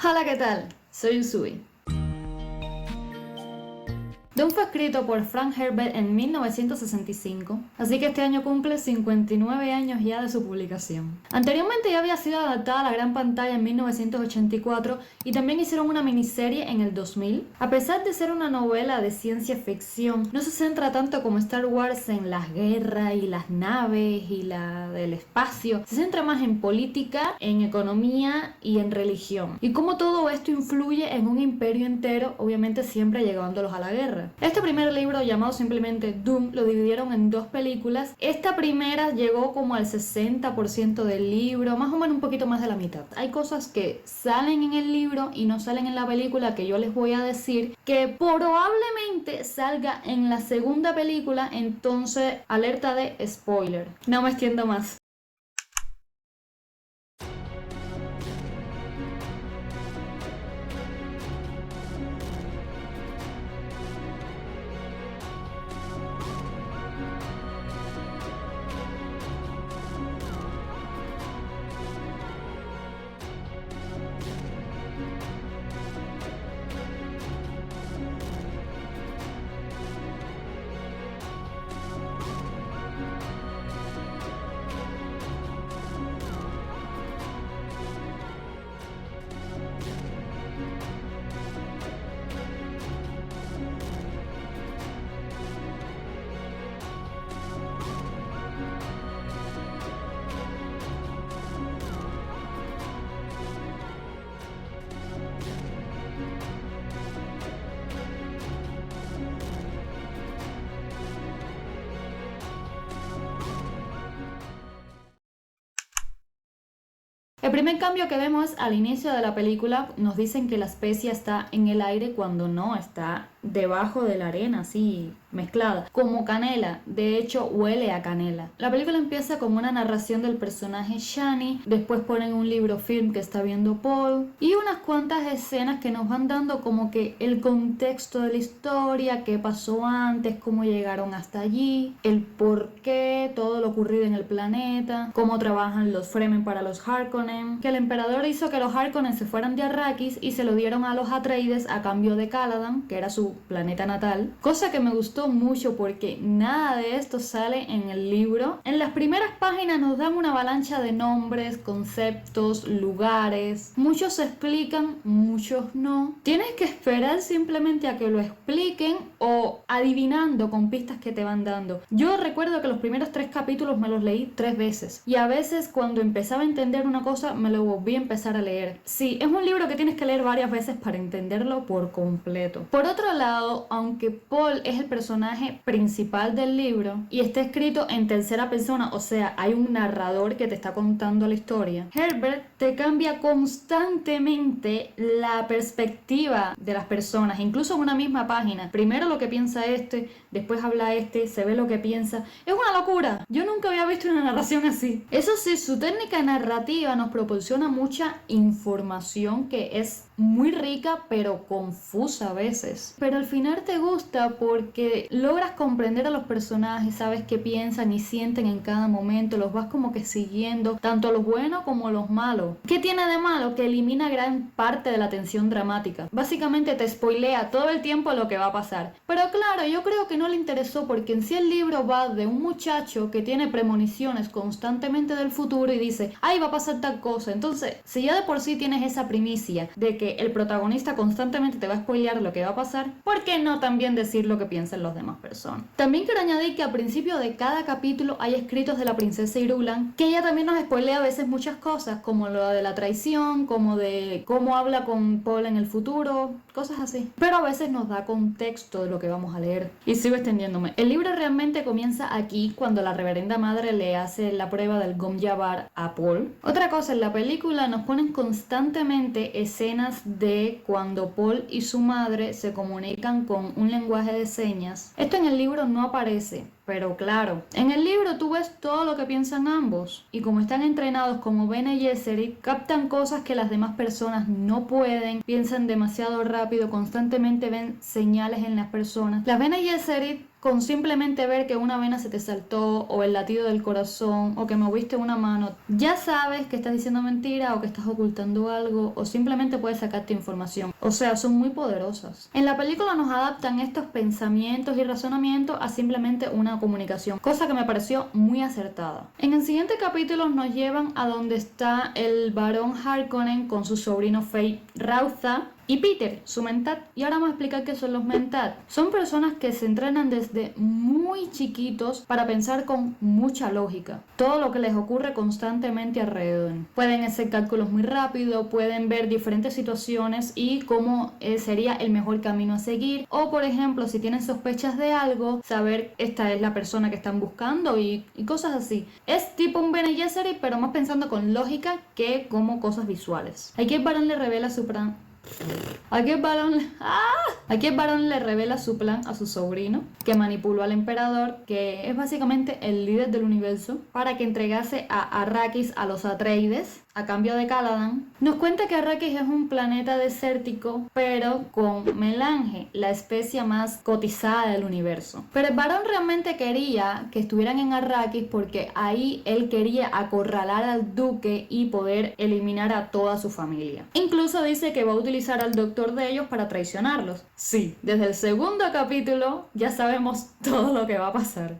Hola, ¿qué tal? Soy Usui. Dune fue escrito por Frank Herbert en 1965, así que este año cumple 59 años ya de su publicación. Anteriormente ya había sido adaptada a la gran pantalla en 1984 y también hicieron una miniserie en el 2000. A pesar de ser una novela de ciencia ficción, no se centra tanto como Star Wars en las guerras y las naves y la del espacio. Se centra más en política, en economía y en religión. Y cómo todo esto influye en un imperio entero, obviamente siempre llevándolos a la guerra. Este primer libro, llamado simplemente Dune, lo dividieron en dos películas. Esta primera llegó como al 60% del libro, más o menos un poquito más de la mitad. Hay cosas que salen en el libro y no salen en la película, que yo les voy a decir que probablemente salga en la segunda película, entonces alerta de spoiler. No me extiendo más. El primer cambio que vemos al inicio de la película, nos dicen que la especia está en el aire cuando no, está debajo de la arena, así mezclada, como canela. De hecho, huele a canela. La película empieza con una narración del personaje Shani, después ponen un libro film que está viendo Paul y unas cuantas escenas que nos van dando como que el contexto de la historia, qué pasó antes, cómo llegaron hasta allí, el por qué, todo lo ocurrido en el planeta, cómo trabajan los Fremen para los Harkonnen, que el emperador hizo que los Harkonnen se fueran de Arrakis y se lo dieron a los Atreides a cambio de Caladan, que era su planeta natal, cosa que me gustó mucho porque nada de esto sale en el libro. En las primeras páginas nos dan una avalancha de nombres, conceptos, lugares, muchos se explican, muchos no. Tienes que esperar simplemente a que lo expliquen o adivinando con pistas que te van dando. Yo recuerdo que los primeros 3 capítulos me los leí 3 veces y a veces cuando empezaba a entender una cosa me lo volví a empezar a leer. Sí, es un libro que tienes que leer varias veces para entenderlo por completo. Por otro lado, aunque Paul es el personaje principal del libro y está escrito en tercera persona, o sea, hay un narrador que te está contando la historia, Herbert te cambia constantemente la perspectiva de las personas, incluso en una misma página. Primero lo que piensa este, después habla este, se ve lo que piensa. Es una locura. Yo nunca había visto una narración así. Eso sí, su técnica narrativa nos proporciona mucha información que es muy rica pero confusa a veces. Pero al final te gusta porque logras comprender a los personajes, sabes qué piensan y sienten en cada momento, los vas como que siguiendo, tanto los buenos como los malos. ¿Qué tiene de malo? Que elimina gran parte de la tensión dramática. Básicamente te spoilea todo el tiempo lo que va a pasar. Pero claro, yo creo que no le interesó porque en sí el libro va de un muchacho que tiene premoniciones constantemente del futuro y dice, ay, va a pasar tal cosa. Entonces, si ya de por sí tienes esa primicia de que el protagonista constantemente te va a spoilear lo que va a pasar, ¿por qué no también decir lo que piensan las demás personas? También quiero añadir que al principio de cada capítulo hay escritos de la princesa Irulan, que ella también nos spoilea a veces muchas cosas, como lo de la traición, como de cómo habla con Paul en el futuro, cosas así. Pero a veces nos da contexto de lo que vamos a leer. Y sigo extendiéndome. El libro realmente comienza aquí cuando la reverenda madre le hace la prueba del Gom Jabbar a Paul. Otra cosa, en la película nos ponen constantemente escenas de cuando Paul y su madre se comunican con un lenguaje de señas. Esto en el libro no aparece, pero claro, en el libro tú ves todo lo que piensan ambos y como están entrenados como Bene Gesserit, captan cosas que las demás personas no pueden, piensan demasiado rápido, constantemente ven señales en las personas. Las Bene Gesserit Con simplemente ver que una vena se te saltó, o el latido del corazón, o que moviste una mano, ya sabes que estás diciendo mentira o que estás ocultando algo, o simplemente puedes sacarte información. O sea, son muy poderosas. En la película nos adaptan estos pensamientos y razonamientos a simplemente una comunicación, cosa que me pareció muy acertada. En el siguiente capítulo nos llevan a donde está el barón Harkonnen con su sobrino Fade Rautha y Peter, su Mentat. Y ahora vamos a explicar qué son los Mentat. Son personas que se entrenan desde muy chiquitos para pensar con mucha lógica todo lo que les ocurre constantemente alrededor. Pueden hacer cálculos muy rápido, pueden ver diferentes situaciones y cómo sería el mejor camino a seguir, o por ejemplo, si tienen sospechas de algo, saber esta es la persona que están buscando y cosas así. Es tipo un Bene Gesserit, pero más pensando con lógica que como cosas visuales. Aquí el varón le revela su plan. Aquí el varón le revela su plan a su sobrino, que manipuló al emperador, que es básicamente el líder del universo, para que entregase a Arrakis a los Atreides a cambio de Caladan. Nos cuenta que Arrakis es un planeta desértico, pero con melange, la especie más cotizada del universo. Pero el varón realmente quería que estuvieran en Arrakis porque ahí él quería acorralar al duque y poder eliminar a toda su familia. Incluso dice que va a utilizar al doctor de ellos para traicionarlos. Sí, desde el segundo capítulo ya sabemos todo lo que va a pasar.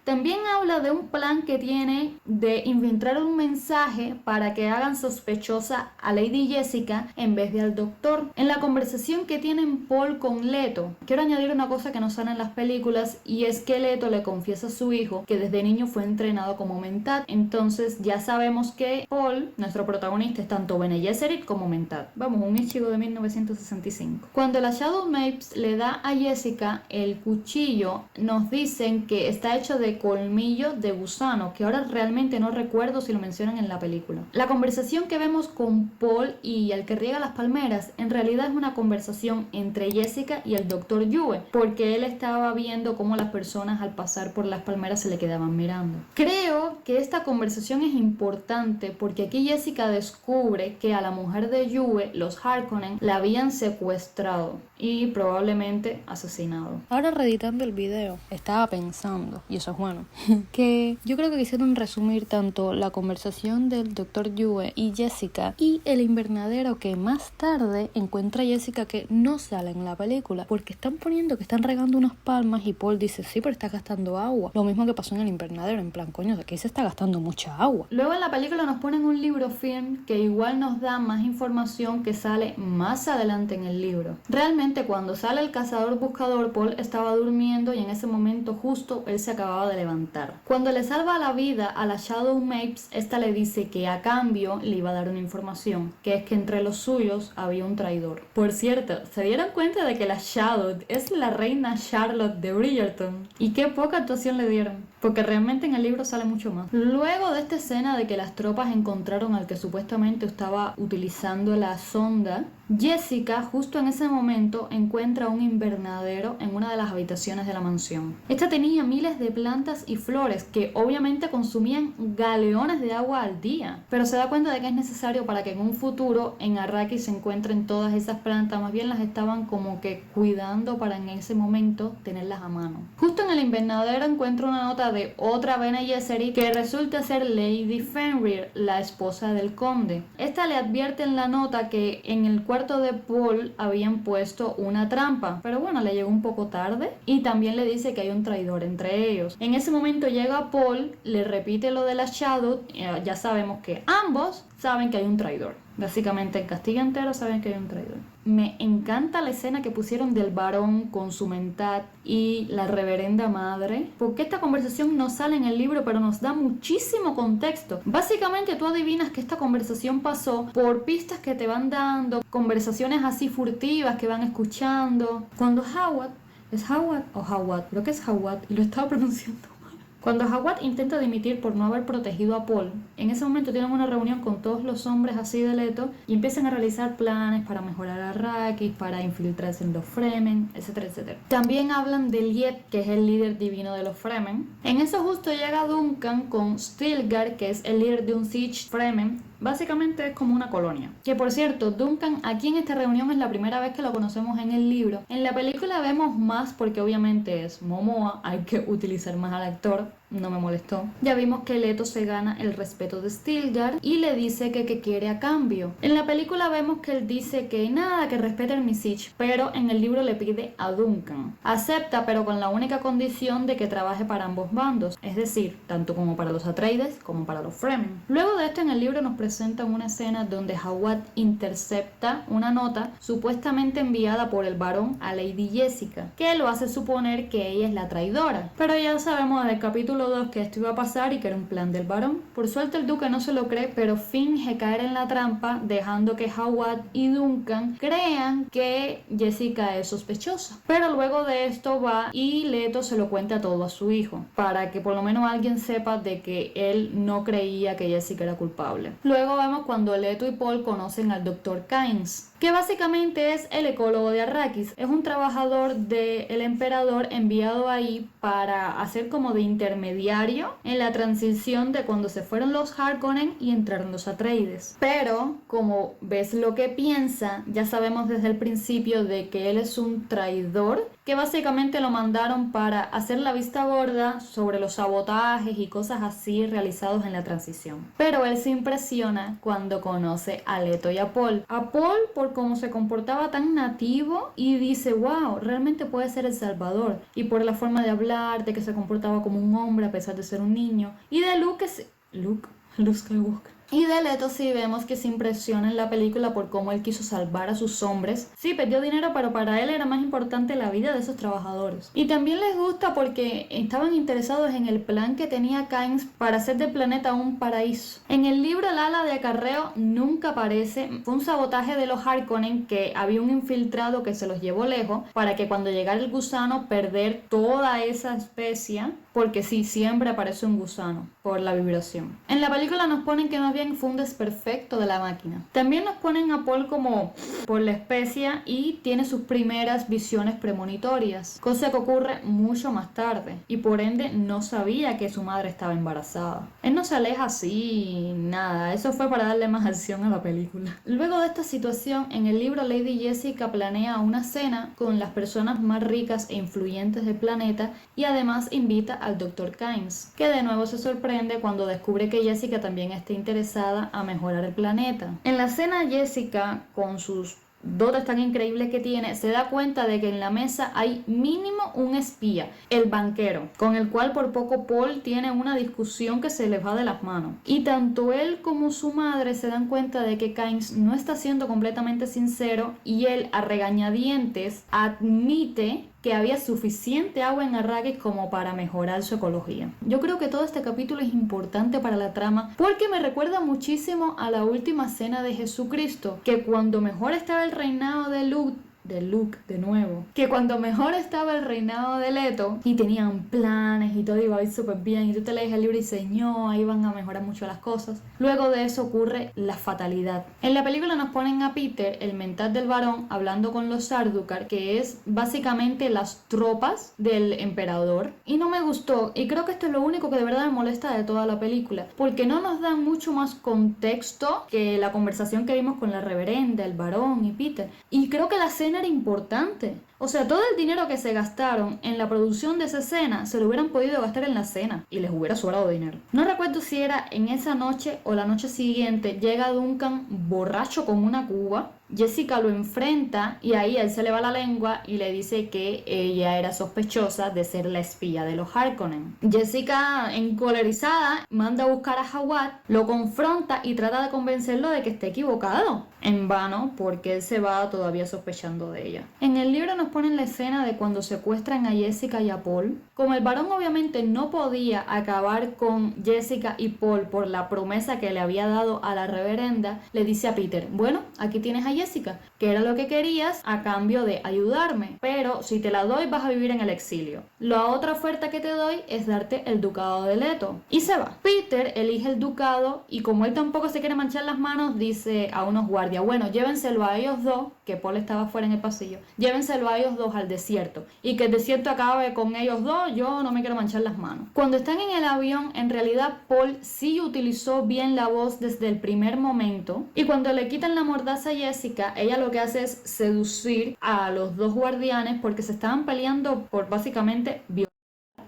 También habla de un plan que tiene de infiltrar un mensaje para que hagan sospechosa a Lady Jessica en vez de al doctor. En la conversación que tienen Paul con Leto, quiero añadir una cosa que no sale en las películas, y es que Leto le confiesa a su hijo que desde niño fue entrenado como Mentat. Entonces ya sabemos que Paul, nuestro protagonista, es tanto Bene Gesserit como Mentat. Vamos, un Ichigo de 1965. Cuando la Shadow Mapes le da a Jessica el cuchillo, nos dicen que está hecho de colmillo de gusano, que ahora realmente no recuerdo si lo mencionan en la película. La conversación que vemos con Paul y el que riega las palmeras en realidad es una conversación entre Jessica y el Dr. Yue, porque él estaba viendo cómo las personas al pasar por las palmeras se le quedaban mirando. Creo que esta conversación es importante porque aquí Jessica descubre que a la mujer de Yue, los Harkonnen, la habían secuestrado y probablemente asesinado. Ahora reeditando el video, estaba pensando, y eso es bueno, que yo creo que quisieron resumir tanto la conversación del Dr. Yue y Jessica y el invernadero que más tarde encuentra a Jessica, que no sale en la película porque están poniendo que están regando unas palmas y Paul dice sí, pero está gastando agua. Lo mismo que pasó en el invernadero, en plan, coño, de aquí se está gastando mucha agua. Luego en la película nos ponen un libro film que igual nos da más información que sale más adelante en el libro. Realmente cuando sale el cazador buscador, Paul estaba durmiendo y en ese momento justo él se acababa de levantar. Cuando le salva la vida a la Shadow Mapes, esta le dice que a cambio le iba a dar una información, que es que entre los suyos había un traidor. Por cierto, ¿se dieron cuenta de que la Shadow es la reina Charlotte de Bridgerton? Y qué poca actuación le dieron, porque realmente en el libro sale mucho más. Luego de esta escena de que las tropas encontraron al que supuestamente estaba utilizando la sonda, Jessica justo en ese momento encuentra un invernadero en una de las habitaciones de la mansión. Esta tenía miles de plantas y flores que obviamente consumían galeones de agua al día, pero se da cuenta de que es necesario para que en un futuro en Arrakis se encuentren todas esas plantas. Más bien las estaban como que cuidando para en ese momento tenerlas a mano. Justo en el invernadero encuentra una nota de otra Bene Gesserit que resulta ser Lady Fenrir, la esposa del conde. Esta le advierte en la nota que en el cuarto de Paul habían puesto una trampa, pero bueno, le llegó un poco tarde, y también le dice que hay un traidor entre ellos. En ese momento llega Paul, le repite lo de la Shadow, ya sabemos que ambos saben que hay un traidor. Básicamente el castillo entero saben que hay un traidor. Me encanta la escena que pusieron del varón con su Mentat y la reverenda madre, porque esta conversación no sale en el libro, pero nos da muchísimo contexto. Básicamente tú adivinas que esta conversación pasó por pistas que te van dando, conversaciones así furtivas que van escuchando. Cuando Hawat, ¿es Hawat o Hawat? Creo que es Hawat y lo estaba pronunciando. Cuando Hawat intenta dimitir por no haber protegido a Paul, en ese momento tienen una reunión con todos los hombres así de Leto y empiezan a realizar planes para mejorar a Arrakis, para infiltrarse en los Fremen, etcétera, etcétera. También hablan de Liet, que es el líder divino de los Fremen. En eso justo llega Duncan con Stilgar, que es el líder de un Siege Fremen, Básicamente es como una colonia. Que por cierto, Duncan aquí en esta reunión es la primera vez que lo conocemos en el libro. En la película vemos más porque obviamente es Momoa, hay que utilizar más al actor. No me molestó. Ya vimos que Leto se gana el respeto de Stilgar y le dice que quiere a cambio. En la película vemos que él dice que nada, que respete el Message, pero en el libro le pide a Duncan. Acepta, pero con la única condición de que trabaje para ambos bandos, es decir, tanto como para los Atreides como para los Fremen. Luego de esto en el libro nos presentan una escena donde Jawad intercepta una nota supuestamente enviada por el varón a Lady Jessica, que lo hace suponer que ella es la traidora. Pero ya sabemos del capítulo 2 que esto iba a pasar y que era un plan del varón. Por suerte el duque no se lo cree, pero finge caer en la trampa, dejando que Jawad y Duncan crean que Jessica es sospechosa. Pero luego de esto va y Leto se lo cuenta todo a su hijo, para que por lo menos alguien sepa de que él no creía que Jessica era culpable. Luego vemos cuando Leto y Paul conocen al Dr. Kynes, que básicamente es el ecólogo de Arrakis. Es un trabajador del emperador enviado ahí para hacer como de intermediario en la transición de cuando se fueron los Harkonnen y entraron los Atreides. Pero como ves lo que piensa, ya sabemos desde el principio de que él es un traidor, que básicamente lo mandaron para hacer la vista gorda sobre los sabotajes y cosas así realizados en la transición. Pero él se impresiona cuando conoce a Leto y a Paul. A Paul por cómo se comportaba tan nativo y dice, wow, realmente puede ser el Salvador. Y por la forma de hablar, de que se comportaba como un hombre a pesar de ser un niño. Y de Luke Skywalker. Y de Leto sí vemos que se impresiona en la película por cómo él quiso salvar a sus hombres. Sí, perdió dinero, pero para él era más importante la vida de esos trabajadores. Y también les gusta porque estaban interesados en el plan que tenía Kynes para hacer del planeta un paraíso. En el libro El ala de acarreo nunca aparece. Fue un sabotaje de los Harkonnen, que había un infiltrado que se los llevó lejos para que cuando llegara el gusano perder toda esa especie, porque sí, siempre aparece un gusano por la vibración. En la película nos ponen que más bien fue un desperfecto de la máquina. También nos ponen a Paul como por la especie y tiene sus primeras visiones premonitorias, cosa que ocurre mucho más tarde, y por ende no sabía que su madre estaba embarazada. Él no se aleja así, nada, eso fue para darle más acción a la película. Luego de esta situación, en el libro Lady Jessica planea una cena con las personas más ricas e influyentes del planeta y además invita al Dr. Kynes, que de nuevo se sorprende cuando descubre que Jessica también está interesada a mejorar el planeta. En la cena, Jessica, con sus dotes tan increíbles que tiene, se da cuenta de que en la mesa hay mínimo un espía, el banquero, con el cual por poco Paul tiene una discusión que se le va de las manos. Y tanto él como su madre se dan cuenta de que Kynes no está siendo completamente sincero, y él a regañadientes admite que había suficiente agua en Arrakis como para mejorar su ecología. Yo creo que todo este capítulo es importante para la trama porque me recuerda muchísimo a la última cena de Jesucristo, que cuando mejor estaba el reinado de Luke de nuevo, que cuando mejor estaba el reinado de Leto y tenían planes y todo iba a ir súper bien y tú te lees el libro y dices, no, ahí van a mejorar mucho las cosas. Luego de eso ocurre la fatalidad. En la película nos ponen a Peter, el mentat del varón, hablando con los Sardaukar, que es básicamente las tropas del emperador, y no me gustó, y creo que esto es lo único que de verdad me molesta de toda la película, porque no nos dan mucho más contexto que la conversación que vimos con la reverenda, el varón y Peter, y creo que la escena era importante. O sea, todo el dinero que se gastaron en la producción de esa escena se lo hubieran podido gastar en la cena y les hubiera sobrado dinero. No recuerdo si era en esa noche o la noche siguiente. Llega Duncan borracho con una cuba. Jessica lo enfrenta y ahí él se le va la lengua y le dice que ella era sospechosa de ser la espía de los Harkonnen. Jessica, encolerizada, manda a buscar a Jawad, lo confronta y trata de convencerlo de que esté equivocado. En vano, porque él se va todavía sospechando de ella. En el libro nos ponen la escena de cuando secuestran a Jessica y a Paul. Como el varón obviamente no podía acabar con Jessica y Paul por la promesa que le había dado a la reverenda, le dice a Peter, bueno, aquí tienes a Jessica, que era lo que querías a cambio de ayudarme, pero si te la doy vas a vivir en el exilio. La otra oferta que te doy es darte el ducado de Leto. Y se va. Peter elige el ducado y como él tampoco se quiere manchar las manos, dice a unos guardias, bueno, llévenselo a ellos dos, que Paul estaba fuera en el pasillo, llévenselo a ellos dos al desierto y que el desierto acabe con ellos dos, yo no me quiero manchar las manos. Cuando están en el avión, en realidad Paul sí utilizó bien la voz desde el primer momento y cuando le quitan la mordaza a Jessica, ella lo que hace es seducir a los dos guardianes porque se estaban peleando por básicamente violar.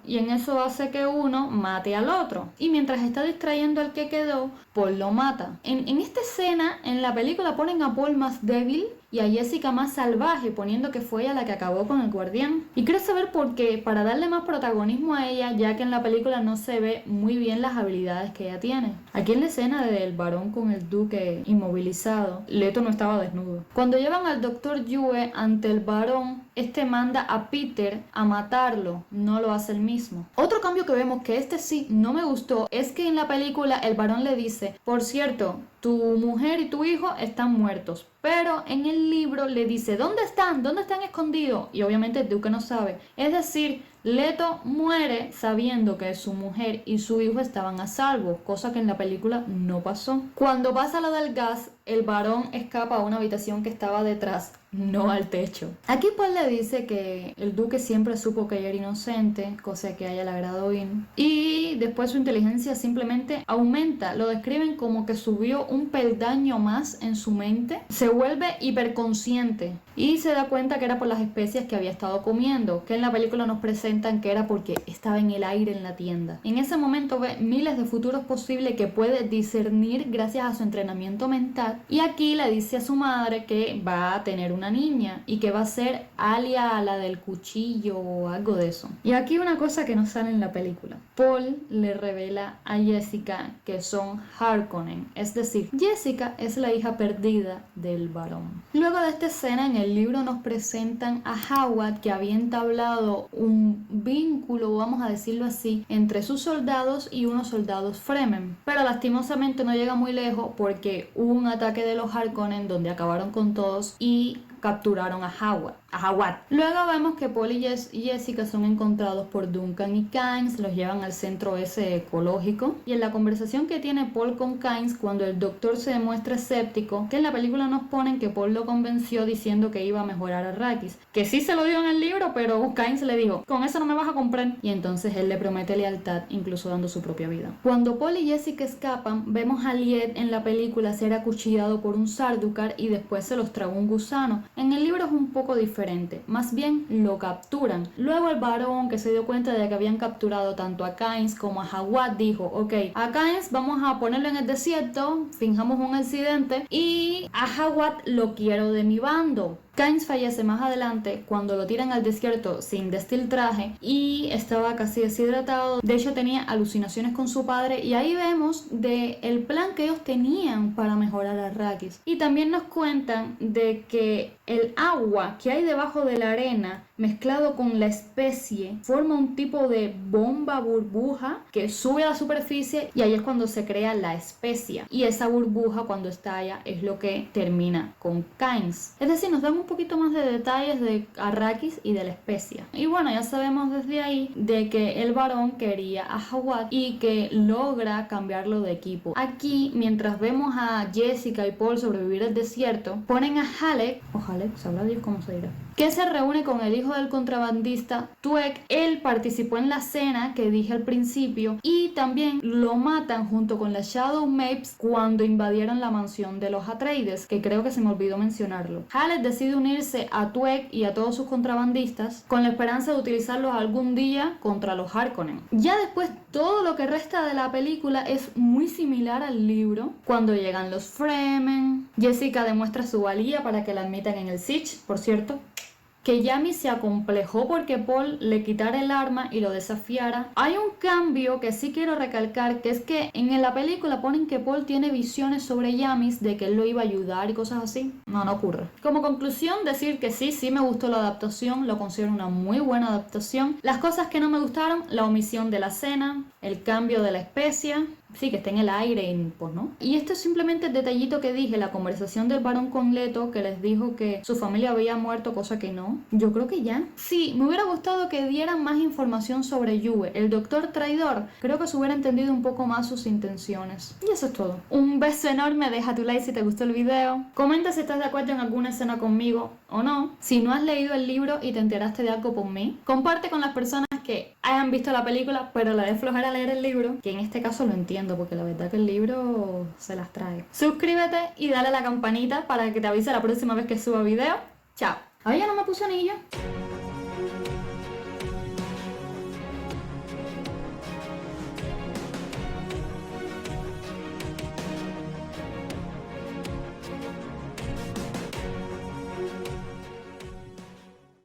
Y en eso hace que uno mate al otro. Y mientras está distrayendo al que quedó, Paul lo mata. En esta escena, en la película ponen a Paul más débil y a Jessica más salvaje, poniendo que fue ella la que acabó con el guardián. Y quiero saber por qué, para darle más protagonismo a ella, ya que en la película no se ve muy bien las habilidades que ella tiene. Aquí en la escena del varón con el duque inmovilizado, Leto no estaba desnudo. Cuando llevan al doctor Yue ante el varón, este manda a Peter a matarlo, no lo hace el mismo. Otro cambio que vemos, que este sí no me gustó, es que en la película el varón le dice, por cierto, tu mujer y tu hijo están muertos. Pero en el libro le dice, ¿dónde están? ¿Dónde están escondidos? Y obviamente el duque no sabe. Es decir, Leto muere sabiendo que su mujer y su hijo estaban a salvo, cosa que en la película no pasó. Cuando pasa lo del gas, el varón escapa a una habitación que estaba detrás, no al techo. Aquí Paul le dice que el duque siempre supo que ella era inocente, cosa que a ella le agradó bien. Y después su inteligencia simplemente aumenta. Lo describen como que subió un peldaño más en su mente. Se vuelve hiperconsciente y se da cuenta que era por las especias que había estado comiendo, que en la película nos presentan que era porque estaba en el aire en la tienda. En ese momento ve miles de futuros posibles que puede discernir gracias a su entrenamiento mental. Y aquí le dice a su madre que va a tener una niña y que va a ser Alia a la del cuchillo o algo de eso. Y aquí una cosa que no sale en la película. Paul le revela a Jessica que son Harkonnen, es decir, Jessica es la hija perdida del varón. Luego de esta escena en el libro nos presentan a Howard, que había entablado un vínculo, vamos a decirlo así, entre sus soldados y unos soldados Fremen, pero lastimosamente no llega muy lejos porque hubo un ataque de los Harkonnen donde acabaron con todos y capturaron a Howard. Luego vemos que Paul y Jessica son encontrados por Duncan y Kynes, los llevan al centro ese ecológico y en la conversación que tiene Paul con Kynes cuando el doctor se demuestra escéptico, que en la película nos ponen que Paul lo convenció diciendo que iba a mejorar a Arrakis, que sí se lo dio en el libro, pero Kynes le dijo, con eso no me vas a comprar, y entonces él le promete lealtad, incluso dando su propia vida. Cuando Paul y Jessica escapan, vemos a Liet en la película ser acuchillado por un Sardaukar y después se los tragó un gusano. En el libro es un poco diferente, más bien lo capturan. Luego el varón, que se dio cuenta de que habían capturado tanto a Kynes como a Hawat, dijo, ok, a Kynes vamos a ponerlo en el desierto, finjamos un accidente, y a Hawat lo quiero de mi bando. Kynes fallece más adelante cuando lo tiran al desierto sin destiltraje y estaba casi deshidratado. De hecho tenía alucinaciones con su padre y ahí vemos el plan que ellos tenían para mejorar a Arrakis. Y también nos cuentan de que el agua que hay debajo de la arena mezclado con la especie forma un tipo de bomba burbuja que sube a la superficie y ahí es cuando se crea la especia. Y esa burbuja cuando estalla es lo que termina con Kynes. Es decir, nos dan un poquito más de detalles de Arrakis y de la especia. Y bueno, ya sabemos desde ahí de que el varón quería a Hawat y que logra cambiarlo de equipo. Aquí, mientras vemos a Jessica y Paul sobrevivir el desierto, ponen a Halleck, o Halleck, sabrá Dios cómo se dirá, que se reúne con el hijo del contrabandista Tuek. Él participó en la cena que dije al principio y también lo matan junto con las Shadow Mapes cuando invadieron la mansión de los Atreides, que creo que se me olvidó mencionarlo. Halleck decide unirse a Tuek y a todos sus contrabandistas con la esperanza de utilizarlos algún día contra los Harkonnen. Ya después todo lo que resta de la película es muy similar al libro. Cuando llegan los Fremen, Jessica demuestra su valía para que la admitan en el Siege, por cierto, que Yami se acomplejó porque Paul le quitara el arma y lo desafiara. Hay un cambio que sí quiero recalcar, que es que en la película ponen que Paul tiene visiones sobre Yamis de que él lo iba a ayudar y cosas así. No ocurre. Como conclusión, decir que sí me gustó la adaptación, lo considero una muy buena adaptación. Las cosas que no me gustaron, la omisión de la cena, el cambio de la especia, sí, que esté en el aire y pues no. Y esto es simplemente el detallito que dije, la conversación del varón con Leto que les dijo que su familia había muerto, cosa que no. Yo creo que ya. Sí, me hubiera gustado que dieran más información sobre Yue, el doctor traidor. Creo que se hubiera entendido un poco más sus intenciones. Y eso es todo. Un beso enorme, deja tu like si te gustó el video. Comenta si estás de acuerdo en alguna escena conmigo o no. Si no has leído el libro y te enteraste de algo por mí, comparte con las personas que hayan visto la película pero la de flojera leer el libro, que en este caso lo entiendo porque la verdad que el libro se las trae. Suscríbete y dale a la campanita para que te avise la próxima vez que suba video. Chao. Ay, ya no me puse anillo.